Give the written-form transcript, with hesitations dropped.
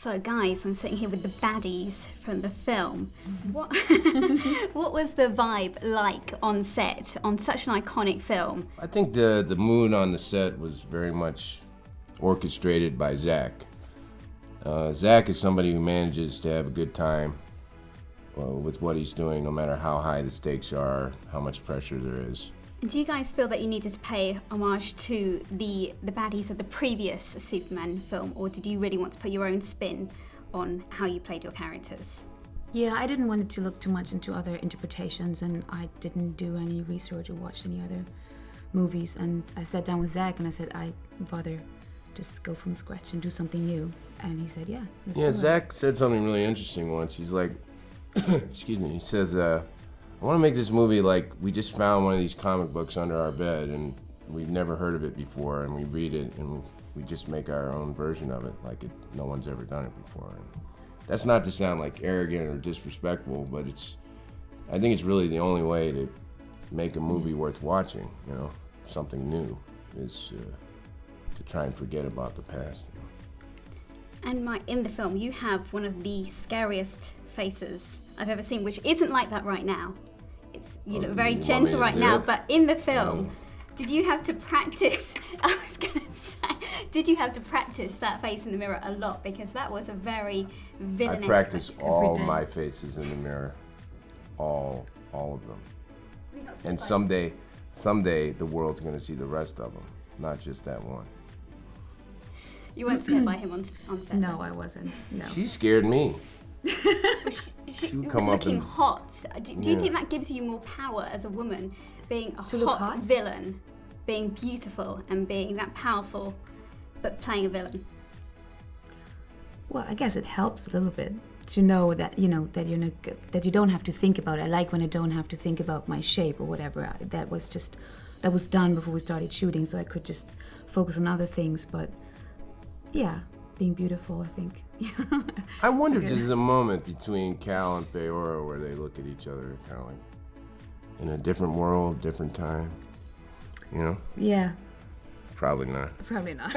So guys, I'm sitting here with the baddies from the film. What what was the vibe like on set on such an iconic film? I think the mood on the set was very much orchestrated by Zack. Zack is somebody who manages to have a good time with what he's doing, no matter how high the stakes are, how much pressure there is. Do you guys feel that you needed to pay homage to the baddies of the previous Superman film, or did you really want to put your own spin on how you played your characters? Yeah, I didn't want it to look too much into other interpretations, and I didn't do any research or watch any other movies. And I sat down with Zack and I said, I'd rather just go from scratch and do something new. And he said, yeah, let's do it. Zack said something really interesting once. He's like, excuse me, he says, I want to make this movie like we just found one of these comic books under our bed and we've never heard of it before, and we read it and we just make our own version of it like no one's ever done it before. And that's not to sound like arrogant or disrespectful, but I think it's really the only way to make a movie worth watching, you know, something new, is to try and forget about the past. You know? And in the film, you have one of the scariest faces I've ever seen, which isn't like that right now. It's very gentle right now, but in the film, did you have to practice? I was gonna say, did you have to practice that face in the mirror a lot, because that was a very villainous. I practice all my faces in the mirror, all of them. And someday the world's gonna see the rest of them, not just that one. You weren't scared by him on set? No, I wasn't. No. She scared me. She would was come up looking and, hot. Do you think that gives you more power as a woman, being a hot villain, being beautiful and being that powerful, but playing a villain? Well, I guess it helps a little bit to know that that you're not that you don't have to think about it. I like when I don't have to think about my shape or whatever. That was done before we started shooting, so I could just focus on other things. But yeah, being beautiful, I think. I wonder if there's a moment between Cal and Feora where they look at each other kind of like in a different world, different time, you know? Yeah. Probably not. Probably not.